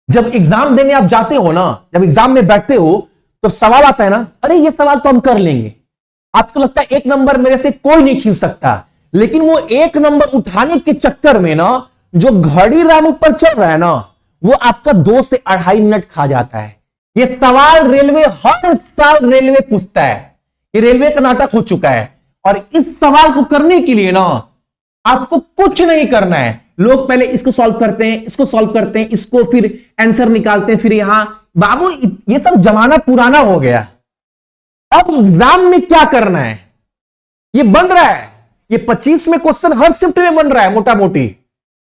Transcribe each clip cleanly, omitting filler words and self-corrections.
जब एग्जाम देने आप जाते हो ना, जब एग्जाम में बैठते हो तो सवाल आता है ना, अरे ये सवाल तो हम कर लेंगे। आपको लगता है 1 नंबर मेरे से कोई नहीं खींच सकता, लेकिन वो 1 नंबर उठाने के चक्कर में ना जो घड़ी राम ऊपर चल रहा है ना, वो आपका 2 से 2.5 मिनट खा जाता है। ये सवाल रेलवे हर साल रेलवे पूछता है, ये रेलवे का नाटक हो चुका है। और इस सवाल को करने के लिए ना आपको कुछ नहीं करना है। लोग पहले इसको सॉल्व करते हैं, इसको सॉल्व करते हैं, इसको फिर आंसर निकालते हैं, फिर यहां बाबू ये सब जमाना पुराना हो गया। अब एग्जाम में क्या करना है, ये बन रहा है, ये 25 में क्वेश्चन हर शिफ्ट में बन रहा है मोटा मोटी,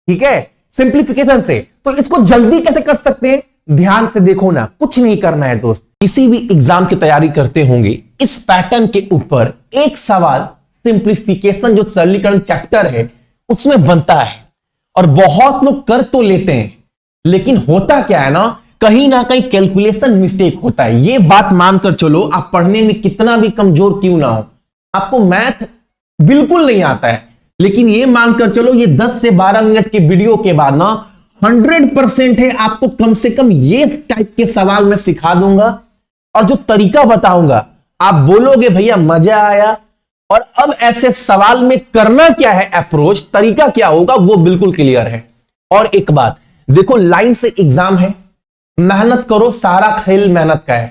ठीक है, सिंप्लीफिकेशन से। तो इसको जल्दी कैसे कर सकते हैं, ध्यान से देखो ना, कुछ नहीं करना है दोस्त। किसी भी एग्जाम की तैयारी करते होंगे, इस पैटर्न के ऊपर एक सवाल सिंप्लीफिकेशन जो सरलीकरण चैप्टर है उसमें बनता है, और बहुत लोग कर तो लेते हैं, लेकिन होता क्या है ना कहीं कैलकुलेशन मिस्टेक होता है। ये बात मानकर चलो, आप पढ़ने में कितना भी कमजोर क्यों ना हो, आपको मैथ बिल्कुल नहीं आता है, लेकिन ये मानकर चलो ये 10 से 12 मिनट के वीडियो के बाद ना 100% है आपको कम से कम ये टाइप के सवाल मैं सिखा दूंगा, और जो तरीका बताऊंगा आप बोलोगे भैया मजा आया। और अब ऐसे सवाल में करना क्या है, अप्रोच तरीका क्या होगा, वो बिल्कुल क्लियर है। और एक बात देखो, लाइन से एग्जाम है, मेहनत करो, सारा खेल मेहनत का है।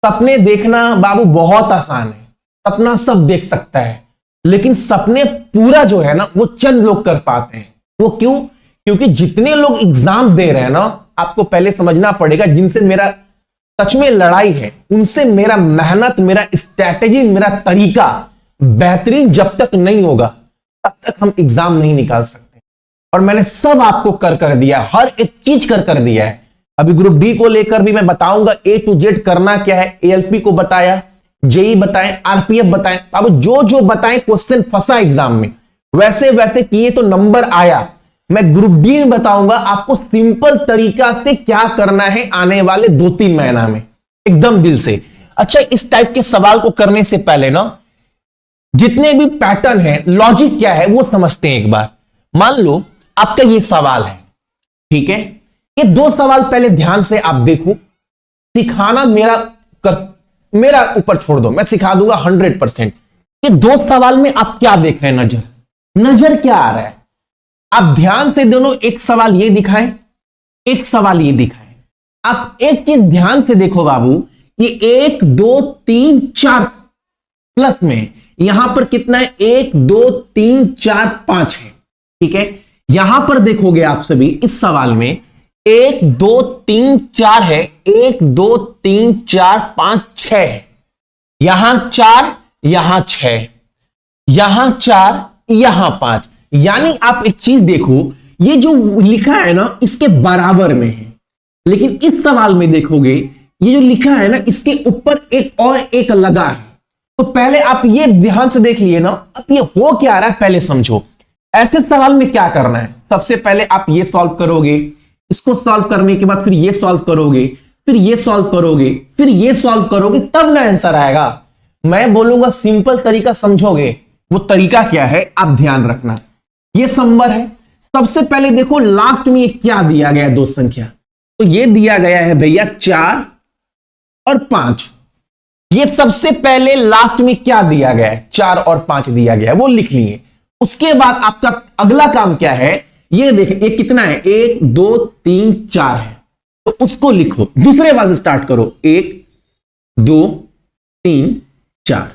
सपने देखना बाबू बहुत आसान है, सपना सब देख सकता है, लेकिन सपने पूरा जो है ना वो चंद लोग कर पाते हैं। वो क्यों? क्योंकि जितने लोग एग्जाम दे रहे हैं ना, आपको पहले समझना पड़ेगा, जिनसे मेरा सच में लड़ाई है उनसे मेरा मेहनत, मेरा स्ट्रैटेजी, मेरा तरीका बेहतरीन जब तक नहीं होगा तब तक हम एग्जाम नहीं निकाल सकते। और मैंने सब आपको कर दिया, हर एक चीज कर दिया है। अभी ग्रुप डी को लेकर भी मैं बताऊंगा A to Z करना क्या है, ALP को बताया, जेई बताएं, RPF बताएं, अब जो बताएं क्वेश्चन फंसा एग्जाम में वैसे वैसे किए तो नंबर आया। मैं ग्रुप डी में बताऊंगा आपको सिंपल तरीका से क्या करना है आने वाले 2-3 महीना में, एकदम दिल से। अच्छा, इस टाइप के सवाल को करने से पहले ना जितने भी पैटर्न है, लॉजिक क्या है वो समझते हैं एक बार। मान लो आपका ये सवाल है, ठीक है, ये 2 सवाल पहले ध्यान से आप देखो, सिखाना मेरा ऊपर छोड़ दो, मैं सिखा दूंगा 100%। ये 2 सवाल में आप क्या देख रहे हैं, नजर क्या आ रहा है, आप ध्यान से दोनों, एक सवाल ये दिखाएं, एक सवाल ये दिखाएं। आप एक चीज ध्यान से देखो बाबू, ये 1 2 3 4 प्लस में यहां पर कितना है, 1 2 3 4 5 है, ठीक है। यहां पर देखोगे आप सभी इस सवाल में 1 2 3 4 है, 1 2 3 4 5 6 है, यहां 4 यहां 6, यहां 4 यहां 5। यानी आप एक चीज देखो, ये जो लिखा है ना इसके बराबर में है, लेकिन इस सवाल में देखोगे ये जो लिखा है ना इसके ऊपर एक और एक लगा है। तो पहले आप ये ध्यान से देख लिए ना, अब ये हो क्या रहा है पहले समझो। ऐसे सवाल में क्या करना है, सबसे पहले आप ये सॉल्व करोगे, इसको सॉल्व करने के बाद फिर ये सॉल्व करोगे, फिर ये सॉल्व करोगे, फिर ये सॉल्व करोगे, तब ना आंसर आएगा। मैं बोलूंगा सिंपल तरीका समझोगे, वो तरीका क्या है आप ध्यान रखना। ये संबर है, सबसे पहले देखो लास्ट में ये क्या दिया गया है, 2 संख्या, तो ये दिया गया है भैया 4 और 5। ये सबसे पहले लास्ट में क्या दिया गया है, 4 और 5 दिया गया है, वो लिख लिए। उसके बाद आपका अगला काम क्या है, ये देखें ये कितना है, 1 2 3 4 है, तो उसको लिखो, दूसरे वाले स्टार्ट करो, 1 2 3 4।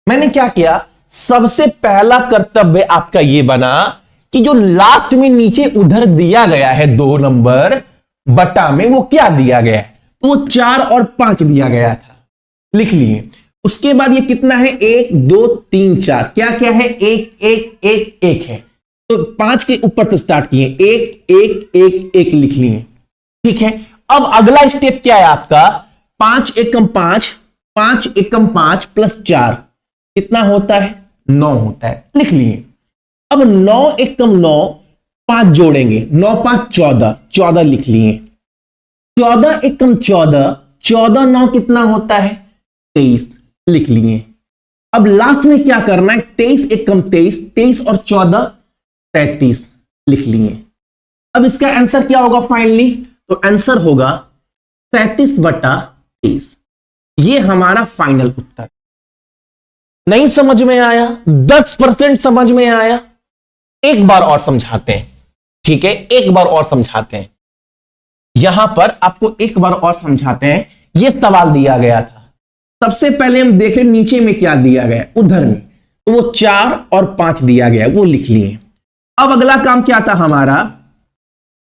मैंने क्या किया, सबसे पहला कर्तव्य आपका ये बना कि जो लास्ट में नीचे उधर दिया गया है 2 नंबर बटा में, वो क्या दिया गया है, तो वो 4 और 5 दिया गया था, लिख लिए। उसके बाद ये कितना है, 1 2 3 4, क्या क्या है, 1 1 1 1 है, तो 5 के ऊपर से स्टार्ट किए, 1 1 1 1 लिख लिए, ठीक है। अब अगला स्टेप क्या है आपका, 5 एकम 5, 5 एकम 5 प्लस 4 कितना होता है, 9 होता है, लिख लिए। अब 9 एकम 9, 5 जोड़ेंगे, 9 5 14, 14 लिख लिए। 14 एकम 14, 14 9 कितना होता है, 23 लिख लिए। अब लास्ट में क्या करना है, 23 एकम 23, 23 और 14 33 लिख लिए। अब इसका आंसर क्या होगा फाइनली, तो आंसर होगा 37/23। ये हमारा फाइनल उत्तर। नहीं समझ में आया? 10% समझ में आया? एक बार और समझाते हैं, ठीक है, एक बार और समझाते हैं। यहां पर आपको एक बार और समझाते हैं। यह सवाल दिया गया था, सबसे पहले हम देखें नीचे में क्या दिया गया उधर में, तो वो 4 और 5 दिया गया, वो लिख लिए। अब अगला काम क्या था हमारा,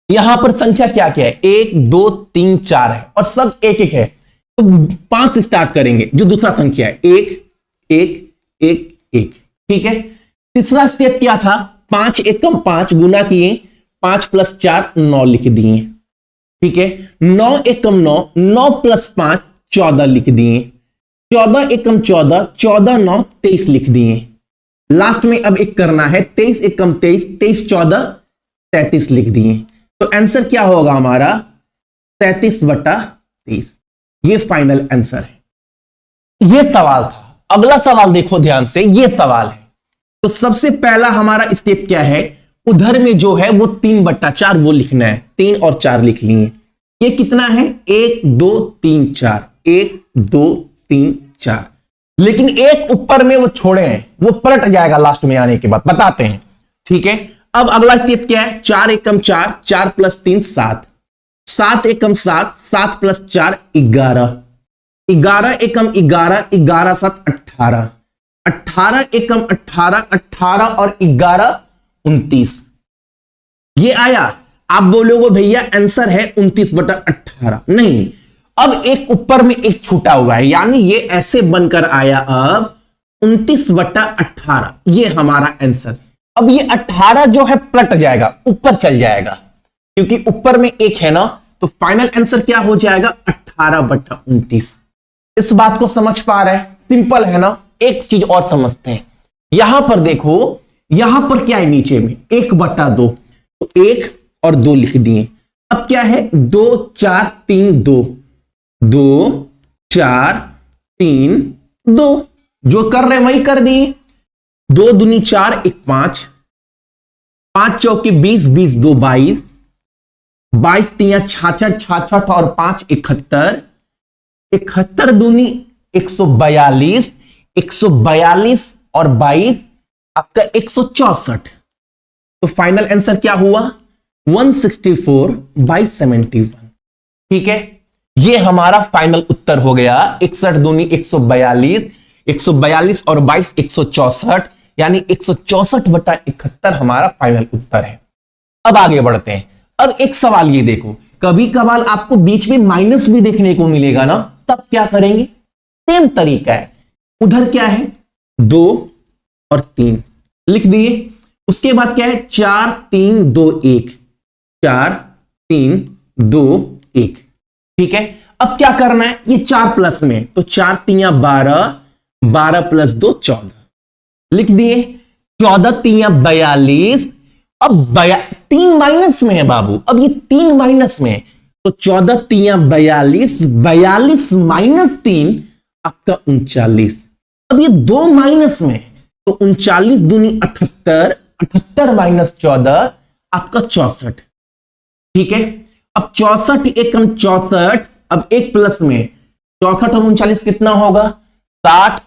यहां पर संख्या क्या क्या है, 1 2 3 4 है और सब एक एक है, तो 5 से स्टार्ट करेंगे जो दूसरा संख्या है, 1 1 1 1, ठीक है। तीसरा स्टेप क्या था, 5 एकम 5 गुना किए, 5 + 4 9 लिख दिए, ठीक है। 9 एकम 9, 9 + 5 14 लिख दिए, 14 एकम 14, 14 9 23 लिख दिए। लास्ट में अब एक करना है, 23 एकम 23, 23 14 33 लिख दिए। तो आंसर क्या होगा हमारा 37/23। ये फाइनल आंसर है। ये सवाल था। अगला सवाल देखो ध्यान से, ये सवाल है। तो सबसे पहला हमारा स्टेप क्या है, उधर में जो है वो 3/4 वो लिखना है, 3 और 4 लिख लिए। ये कितना है, 1 2 3 4, 1 2 3 4, लेकिन एक ऊपर में वो छोड़े हैं, वो पलट जाएगा लास्ट में आने के बाद, बताते हैं, ठीक है। अब अगला स्टेप क्या है, 4 एकम 4, 4 + 3 7, 7 एकम 7, 7 + 4 11, 11 एकम 11, 11 7 18, 18 एकम 18, 18 और 11 29। ये आया। आप बोलोगे भैया आंसर है 29/18, नहीं, अब एक ऊपर में एक छूटा हुआ है, यानी ये ऐसे बनकर आया अब 29/18, ये हमारा आंसर। अब ये 18 जो है पलट जाएगा, ऊपर चल जाएगा, क्योंकि ऊपर में एक है ना, तो फाइनल आंसर क्या हो जाएगा 18/29। इस बात को समझ पा रहे हैं? सिंपल है ना। एक चीज और समझते हैं, यहां पर देखो, यहां पर क्या है नीचे में 1/2, तो 1 और 2 लिख दिए। अब क्या है 2 4 3 2, 2 4 3 2, जो कर रहे वही कर दिए। 2 दूनी 4, 1 5, 5 चौके 20, 20 2 22, 22 3 66, 66 और 5 71, 71 दूनी 142, 142 और 22 आपका 164। तो फाइनल आंसर क्या हुआ 164/71, ठीक है। ये हमारा फाइनल उत्तर हो गया। 61 दूनी 142, 142 और 22 164, यानी 164/71 हमारा फाइनल उत्तर है। अब आगे बढ़ते हैं। अब एक सवाल ये देखो, कभी कभार आपको बीच में माइनस भी देखने को मिलेगा ना, तब क्या करेंगे, सेम तरीका है। उधर क्या है 2 और 3 लिख दिए। उसके बाद क्या है 4 3 2 1, 4 3 2 1, ठीक है। अब क्या करना है, ये 4 प्लस में, तो 4 3 12, 12 + 2 14 लिख दिए। 14 3 42, अब 3 माइनस में है बाबू, अब ये 3 माइनस में, तो 14 3 42, 42 - 3 आपका 39। अब ये 2 माइनस में, तो 39 दूनी 78, 78 - 14 आपका 64, ठीक है। अब 64 एकम 64, अब 1 प्लस में 64 और 39 कितना होगा 60,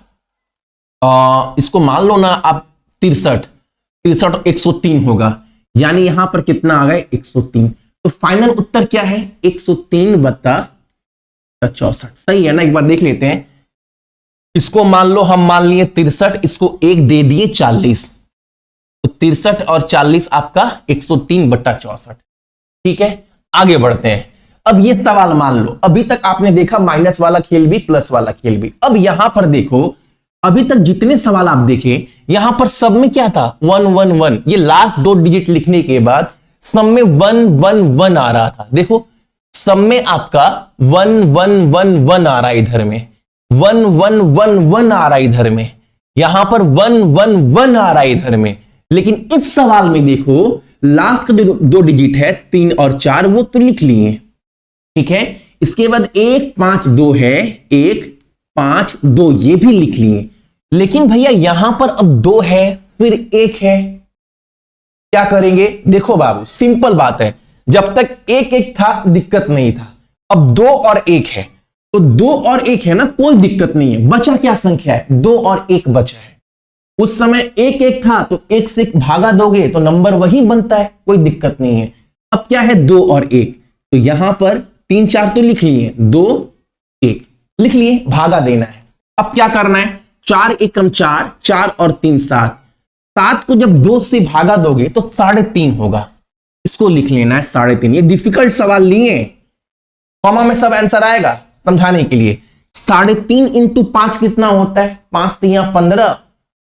इसको मान लो ना आप 63, 63 और 103 होगा, यानी यहां पर कितना आ गए 103। तो फाइनल उत्तर क्या है 103/64, सही है ना। एक बार देख लेते हैं, इसको मान लो हम मान लिए 63, इसको 1 दे दिए 40, तो 63 और 40 आपका 103/64, ठीक है। आगे बढ़ते हैं। अब ये सवाल मान लो, अभी तक आपने देखा माइनस वाला खेल भी, प्लस वाला खेल भी। अब यहां पर देखो, अभी तक जितने सवाल आप देखे, यहां पर सब में क्या था 1 1 1, ये लास्ट 2 डिजिट लिखने के बाद सब में 1 1 1 आ रहा था। देखो सब में आपका 1 1 1 1 आ रहा है, इधर में 1 1 1 1 आ रहा है, इधर में यहां पर 1 1 1 आ रहा है इधर में। लेकिन इस सवाल में देखो लास्ट का 2 डिजिट है 3 और 4, वो तो लिख लिए, ठीक है। इसके बाद 1 5 2 है, 1 5 2 ये भी लिख लिए। लेकिन भैया यहां पर अब 2 है फिर 1 है, क्या करेंगे। देखो बाबू सिंपल बात है, जब तक एक एक था दिक्कत नहीं था, अब 2 और 1 है, तो 2 और 1 है ना, कोई दिक्कत नहीं है। बचा क्या संख्या है? 2 और 1 बचा है। उस समय 1 1 था, तो 1 से भागा दोगे तो नंबर वही बनता है, कोई दिक्कत नहीं है। अब क्या है? 2 और 1, तो यहां पर 3 4 तो लिख लिए, 2 1 लिख लिए, भागा देना है। अब क्या करना है? 4 एकम 4, 4 और 3 7, 7 को जब 2 से भागा दोगे तो 3.5 होगा, इसको लिख लेना है 3.5। ये डिफिकल्ट सवाल लिए, कॉमा में सब आंसर आएगा समझाने के लिए। 3.5 इंटू 5 कितना होता है? 5 3 15,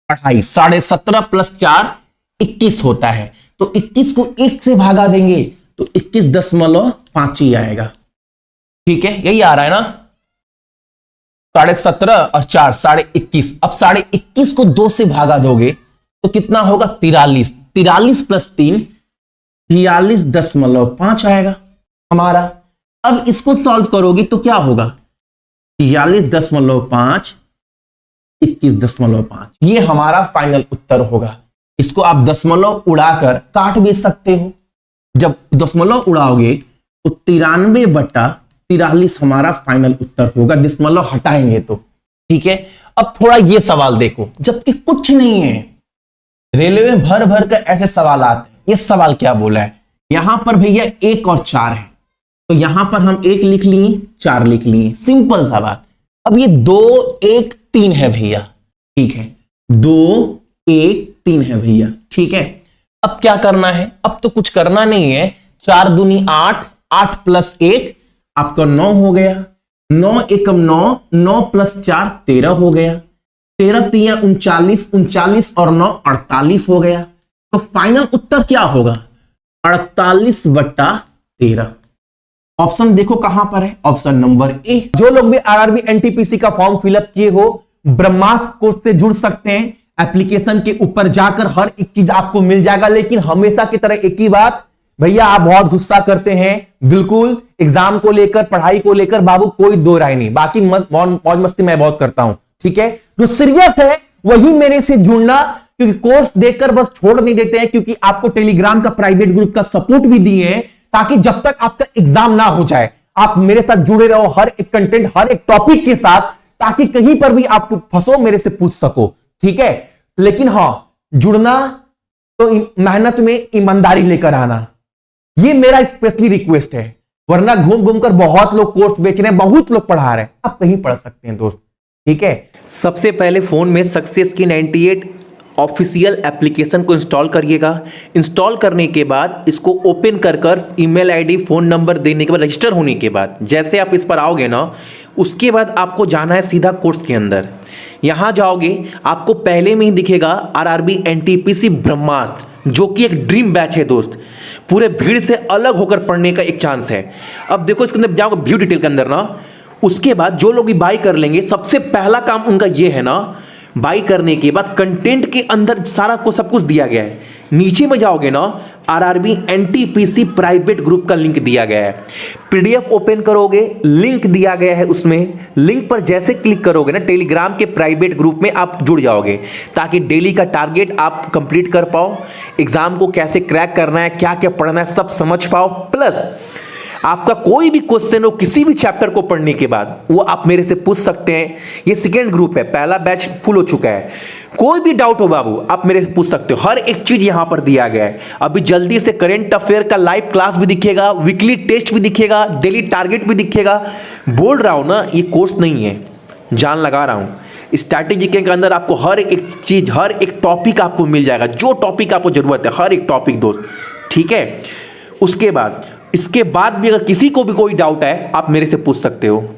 28, 17.5 प्लस 4 21 होता है। तो 21 को 1 से भागा देंगे तो 21.5 ही आएगा। ठीक है, यही आ रहा है ना, 17.5 और 4 21.5। अब 21.5 को 2 से भागा दोगे तो कितना होगा? 43, 43 प्लस 3 43.5 आएगा हमारा। अब इसको सॉल्व करोगे तो क्या होगा? 43.5 21.5, ये हमारा फाइनल उत्तर होगा। इसको आप दशमलव उड़ाकर काट भी सकते हो। जब दशमलव उड़ाओगे तो 93/43 हमारा फाइनल उत्तर होगा, दशमलव हटाएंगे तो। ठीक है, अब थोड़ा ये सवाल देखो, जबकि कुछ नहीं है, रेलवे में भर भर कर ऐसे सवाल आते हैं। ये सवाल क्या बोला है? यहां पर भैया 1 और 4 है, तो यहां पर हम 1 लिख लिए, 4 लिख लिए, सिंपल सा बात। अब ये 2 1 3 है भैया, ठीक है, 2 1 3 है भैया, ठीक है। अब क्या करना है? अब तो कुछ करना नहीं है, 4 दूनी 8, 8 प्लस 1 आपका 9 हो गया, 9 एकम 9, 9 प्लस 4 13 हो गया, 13 3 39, 39 और 9 48 हो गया। तो फाइनल उत्तर क्या होगा? 48/13। ऑप्शन देखो कहां पर है, ऑप्शन नंबर ए। जो लोग भी आरआरबी एनटीपीसी का फॉर्म फिलअप किए हो, ब्रह्मास्त्र कोर्स से जुड़ सकते हैं। एप्लीकेशन के ऊपर जाकर हर एक चीज आपको मिल जाएगा, लेकिन हमेशा की तरह एक ही बात, भैया आप बहुत गुस्सा करते हैं, बिल्कुल एग्जाम को लेकर, पढ़ाई को लेकर बाबू कोई दो राय नहीं, बाकी मौज मस्ती मैं बहुत करता हूं, ठीक है। जो सीरियस है वही मेरे से जुड़ना, क्योंकि कोर्स देखकर बस छोड़ नहीं देते हैं, क्योंकि आपको टेलीग्राम का प्राइवेट ग्रुप का सपोर्ट भी दिए हैं, ताकि जब तक आपका एग्जाम ना हो जाए आप मेरे साथ जुड़े रहो, हर एक कंटेंट, हर एक टॉपिक के साथ, ताकि कहीं पर भी आप फंसो मेरे से पूछ सको, ठीक है। लेकिन हां, जुड़ना तो मेहनत में ईमानदारी लेकर आना, ये मेरा स्पेशली रिक्वेस्ट है, वरना घूम घूम कर बहुत लोग कोर्स बेच रहे हैं, बहुत लोग पढ़ा रहे हैं, आप कहीं पढ़ सकते हैं दोस्त, ठीक है। सबसे पहले फोन में सक्सेस की 98 ऑफिशियल एप्लीकेशन को इंस्टॉल करिएगा। इंस्टॉल करने के बाद इसको ओपन कर ईमेल आईडी फ़ोन नंबर देने के बाद, रजिस्टर होने के बाद जैसे आप इस पर आओगे ना, उसके बाद आपको जाना है सीधा कोर्स के अंदर। यहाँ जाओगे, आपको पहले में ही दिखेगा आरआरबी एनटीपीसी ब्रह्मास्त्र, जो कि एक ड्रीम बैच है दोस्त, पूरे भीड़ से अलग होकर पढ़ने का एक चांस है। अब देखो इसके अंदर जाओगे व्यू डिटेल के अंदर ना, उसके बाद जो लोग भी बाई कर लेंगे, सबसे पहला काम उनका ये है ना, बाई करने के बाद कंटेंट के अंदर सारा को सब कुछ दिया गया है। नीचे में जाओगे ना, आरआरबी एनटीपीसी प्राइवेट ग्रुप का लिंक दिया गया है, पीडीएफ ओपन करोगे, लिंक दिया गया है, उसमें लिंक पर जैसे क्लिक करोगे ना, टेलीग्राम के प्राइवेट ग्रुप में आप जुड़ जाओगे, ताकि डेली का टारगेट आप कंप्लीट कर पाओ, एग्जाम को कैसे क्रैक करना है, क्या क्या पढ़ना है, सब समझ पाओ। प्लस आपका कोई भी क्वेश्चन हो किसी भी चैप्टर को पढ़ने के बाद, वो आप मेरे से पूछ सकते हैं। ये सेकेंड ग्रुप है, पहला बैच फुल हो चुका है। कोई भी डाउट हो बाबू, आप मेरे से पूछ सकते हो, हर एक चीज यहां पर दिया गया है। अभी जल्दी से करंट अफेयर का लाइव क्लास भी दिखेगा, वीकली टेस्ट भी दिखेगा, डेली टारगेट भी दिखेगा। बोल रहा हूं ना, ये कोर्स नहीं है, जान लगा रहा हूं। स्ट्रैटेजी के अंदर आपको हर एक चीज, हर एक टॉपिक आपको मिल जाएगा, जो टॉपिक आपको जरूरत है, हर एक टॉपिक दोस्त, ठीक है। उसके बाद, इसके बाद भी अगर किसी को भी कोई डाउट है, आप मेरे से पूछ सकते हो।